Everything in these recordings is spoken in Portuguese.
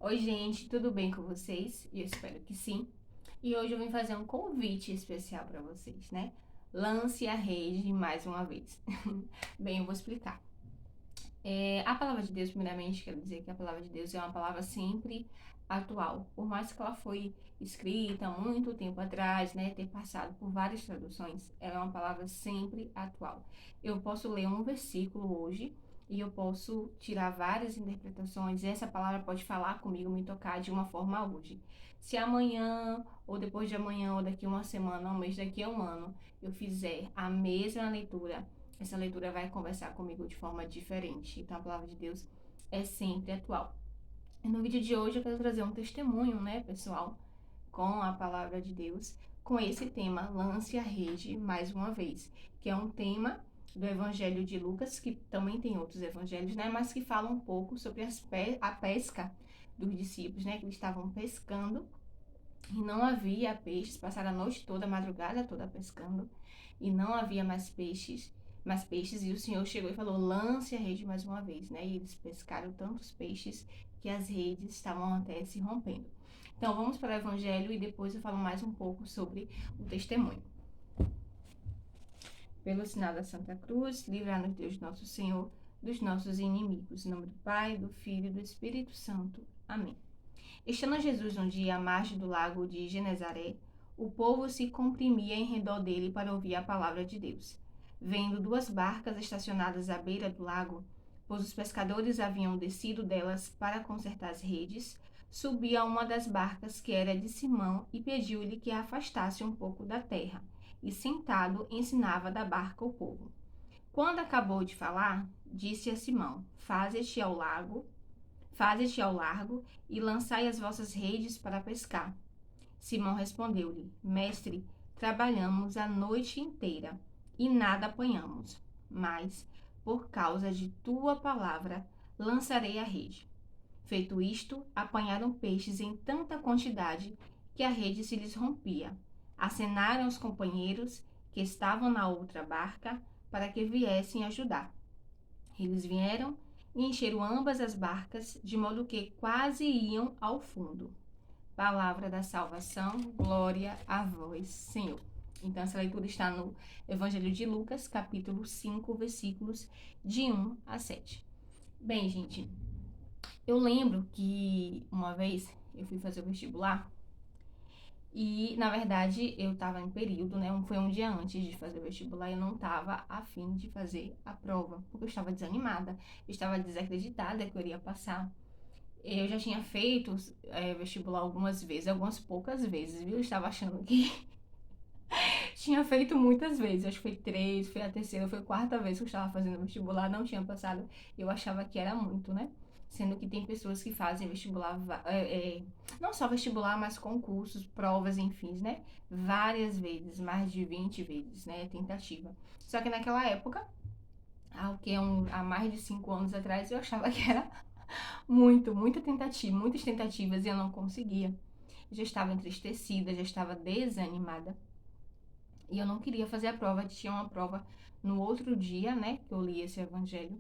Oi, gente, tudo bem com vocês? Eu espero que sim. E hoje eu vim fazer um convite especial para vocês, né? Lance a rede mais uma vez. Bem, eu vou explicar. A palavra de Deus, primeiramente, quero dizer que a palavra de Deus é uma palavra sempre atual. Por mais que ela foi escrita há muito tempo atrás, né, ter passado por várias traduções, ela é uma palavra sempre atual. Eu posso ler um versículo hoje e eu posso tirar várias interpretações, e essa palavra pode falar comigo, me tocar de uma forma hoje. Se amanhã, ou depois de amanhã, ou daqui uma semana, ou um mês, daqui a um ano, eu fizer a mesma leitura, essa leitura vai conversar comigo de forma diferente. Então a palavra de Deus é sempre atual. E no vídeo de hoje eu quero trazer um testemunho, né, pessoal, com a palavra de Deus, com esse tema, lance a rede mais uma vez, que é um tema do Evangelho de Lucas, que também tem outros evangelhos, né, mas que fala um pouco sobre a pesca dos discípulos, né, que eles estavam pescando e não havia peixes, passaram a noite toda, a madrugada toda pescando, e não havia mais peixes, e o Senhor chegou e falou, lance a rede mais uma vez, né? E eles pescaram tantos peixes que as redes estavam até se rompendo. Então vamos para o Evangelho e depois eu falo mais um pouco sobre o testemunho. Pelo sinal da Santa Cruz, livrar-nos Deus nosso Senhor dos nossos inimigos. Em nome do Pai, do Filho e do Espírito Santo. Amém. Estando Jesus um dia à margem do lago de Genezaré, o povo se comprimia em redor dele para ouvir a palavra de Deus. Vendo duas barcas estacionadas à beira do lago, pois os pescadores haviam descido delas para consertar as redes, subiu a uma das barcas que era de Simão e pediu-lhe que a afastasse um pouco da terra, e sentado ensinava da barca o povo. Quando acabou de falar, disse a Simão: Faze-te ao largo e lançai as vossas redes para pescar. Simão respondeu-lhe: Mestre, trabalhamos a noite inteira e nada apanhamos, mas, por causa de tua palavra, lançarei a rede. Feito isto, apanharam peixes em tanta quantidade que a rede se lhes rompia. Acenaram os companheiros que estavam na outra barca para que viessem ajudar. Eles vieram e encheram ambas as barcas, de modo que quase iam ao fundo. Palavra da salvação, glória a vós, Senhor. Então, essa leitura está no Evangelho de Lucas, capítulo 5, versículos de 1 a 7. Bem, gente, eu lembro que uma vez eu fui fazer o vestibular e, na verdade, eu estava em período, né? Foi um dia antes de fazer o vestibular e eu não estava a fim de fazer a prova, porque eu estava desanimada, eu estava desacreditada que eu iria passar. Eu já tinha feito vestibular algumas vezes, algumas poucas vezes, viu? Eu estava achando que tinha feito muitas vezes, acho que foi 3, foi a terceira, foi a quarta vez que eu estava fazendo vestibular, não tinha passado, eu achava que era muito, né? Sendo que tem pessoas que fazem vestibular, não só vestibular, mas concursos, provas, enfim, né? Várias vezes, mais de 20 vezes, né? Tentativa. Só que naquela época, há mais de 5 anos atrás, eu achava que era muita tentativa, muitas tentativas e eu não conseguia. Eu já estava entristecida, já estava desanimada e eu não queria fazer a prova. Tinha uma prova no outro dia, né, que eu li esse evangelho.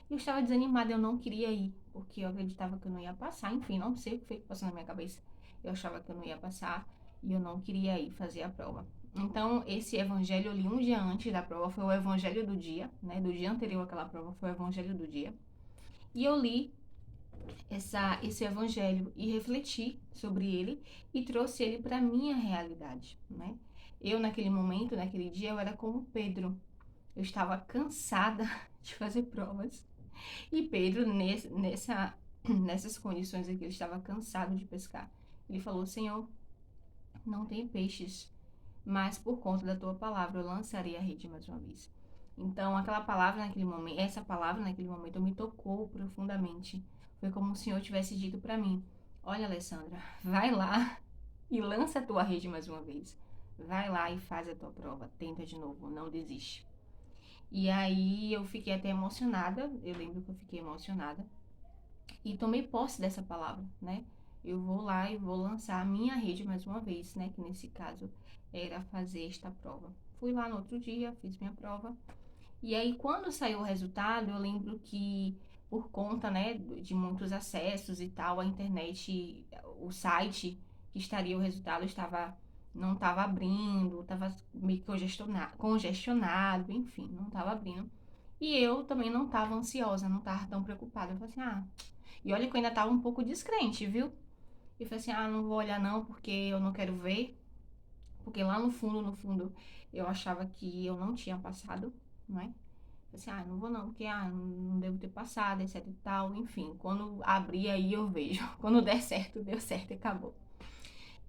E eu estava desanimada, eu não queria ir, porque eu acreditava que eu não ia passar. Enfim, não sei o que foi que passou na minha cabeça. Eu achava que eu não ia passar e eu não queria ir fazer a prova. Então, esse evangelho eu li um dia antes da prova, foi o evangelho do dia, né, do dia anterior àquela prova, foi o evangelho do dia. E eu li esse evangelho e refleti sobre ele e trouxe ele para minha realidade, né? Eu naquele momento, naquele dia, eu era como Pedro. Eu estava cansada de fazer provas. E Pedro, nessas condições aqui, ele estava cansado de pescar. Ele falou: Senhor, não tem peixes, mas por conta da tua palavra eu lançarei a rede mais uma vez. Então, essa palavra naquele momento me tocou profundamente. Foi como o Senhor tivesse dito para mim: Olha, Alessandra, vai lá e lança a tua rede mais uma vez. Vai lá e faz a tua prova. Tenta de novo, não desiste. E aí eu fiquei até emocionada. Eu lembro que eu fiquei emocionada e tomei posse dessa palavra, né? Eu vou lá e vou lançar a minha rede mais uma vez, né? Que nesse caso era fazer esta prova. Fui lá no outro dia, fiz minha prova. E aí, quando saiu o resultado, eu lembro que por conta, né, de muitos acessos e tal, a internet, o site que estaria o resultado não estava abrindo, estava meio congestionado, enfim, não estava abrindo. E eu também não estava ansiosa, não estava tão preocupada. Eu falei assim, e olha que eu ainda estava um pouco descrente, viu? E falei assim, não vou olhar não, porque eu não quero ver. Porque lá no fundo, eu achava que eu não tinha passado, não é? Assim, não vou não, porque não devo ter passado, etc e tal. Enfim, quando abrir aí eu vejo. Quando der certo, deu certo e acabou.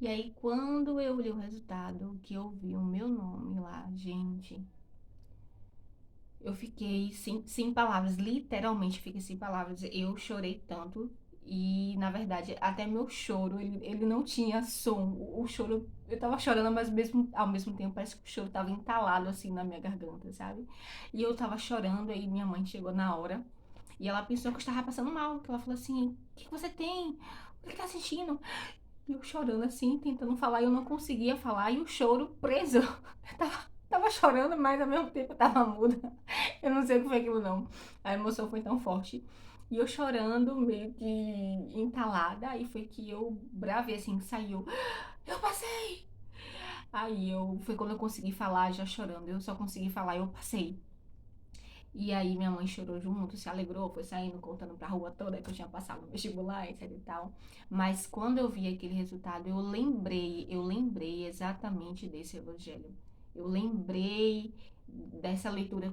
E aí, quando eu li o resultado, que eu vi o meu nome lá, gente, eu fiquei sem palavras, literalmente fiquei sem palavras. Eu chorei tanto e, na verdade, até meu choro, ele não tinha som. O choro, eu tava chorando, mas ao mesmo tempo parece que o choro tava entalado assim na minha garganta, sabe? E eu tava chorando, aí minha mãe chegou na hora e ela pensou que eu estava passando mal, que ela falou assim: "O que você tem? O que tá sentindo?" E eu chorando assim, tentando falar, e eu não conseguia falar, e o choro preso. Eu tava chorando, mas ao mesmo tempo eu tava muda. Eu não sei o que foi aquilo, não. A emoção foi tão forte. E eu chorando, meio que entalada, aí foi que eu bravei assim, saiu. Eu passei! Foi quando eu consegui falar, já chorando. Eu só consegui falar, eu passei. E aí minha mãe chorou junto, se alegrou, foi saindo, contando pra rua toda que eu tinha passado no vestibular, etc e tal. Mas quando eu vi aquele resultado, eu lembrei exatamente desse evangelho. Eu lembrei dessa leitura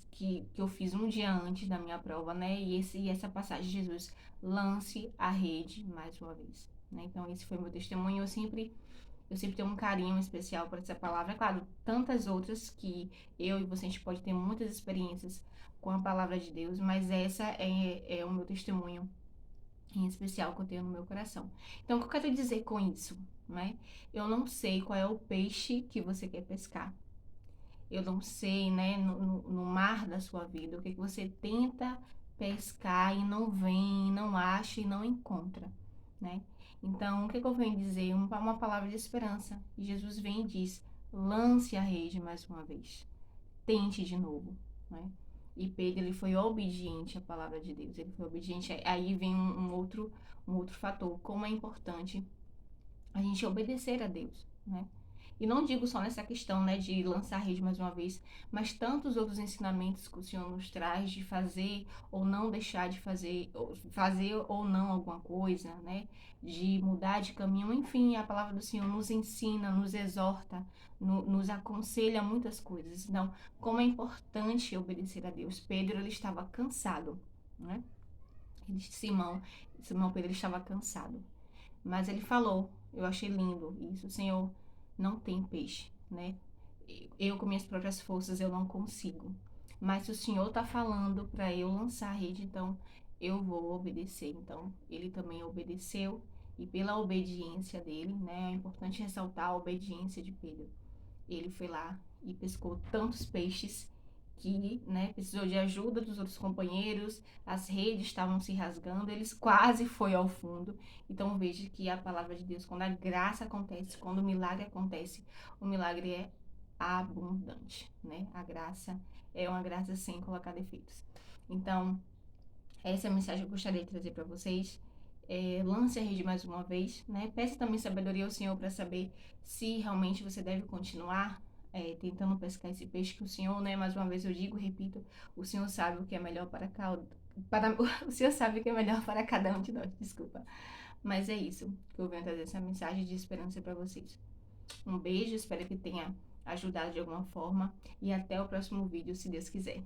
que eu fiz um dia antes da minha prova, né? E essa passagem de Jesus, lance a rede mais uma vez, né? Então esse foi meu testemunho, eu sempre tenho um carinho especial por essa palavra. É claro, tantas outras que eu e você, a gente pode ter muitas experiências com a palavra de Deus, mas essa é o meu testemunho em especial que eu tenho no meu coração. Então, o que eu quero dizer com isso, né? Eu não sei qual é o peixe que você quer pescar. Eu não sei, né, no mar da sua vida, o que você tenta pescar e não vem, não acha e não encontra, né? Então, o que eu venho dizer? Uma palavra de esperança. E Jesus vem e diz: lance a rede mais uma vez. Tente de novo, né? E Pedro, ele foi obediente à palavra de Deus. Ele foi obediente. Aí vem um outro fator. Como é importante a gente obedecer a Deus, né? E não digo só nessa questão, né, de lançar rede mais uma vez, mas tantos outros ensinamentos que o Senhor nos traz de fazer ou não deixar de fazer, fazer ou não alguma coisa, né, de mudar de caminho, enfim, a palavra do Senhor nos ensina, nos exorta, nos aconselha muitas coisas. Então, como é importante obedecer a Deus. Pedro, ele estava cansado, né? Simão Pedro, ele estava cansado. Mas ele falou, eu achei lindo isso, Senhor, não tem peixe, né? Eu com minhas próprias forças eu não consigo. Mas se o Senhor tá falando para eu lançar a rede, então eu vou obedecer. Então ele também obedeceu e pela obediência dele, né? É importante ressaltar a obediência de Pedro. Ele foi lá e pescou tantos peixes que, né, precisou de ajuda dos outros companheiros, as redes estavam se rasgando, eles quase foi ao fundo. Então veja que a palavra de Deus, quando a graça acontece, quando o milagre acontece, o milagre é abundante, né? A graça é uma graça sem colocar defeitos. Então, essa é a mensagem que eu gostaria de trazer para vocês. Lance a rede mais uma vez, né? Peça também sabedoria ao Senhor para saber se realmente você deve continuar tentando pescar esse peixe que o Senhor, né? Mais uma vez eu digo, repito, o Senhor sabe o que é melhor o Senhor sabe o que é melhor para cada um de nós, desculpa. Mas é isso que eu venho trazer essa mensagem de esperança para vocês. Um beijo, espero que tenha ajudado de alguma forma e até o próximo vídeo, se Deus quiser.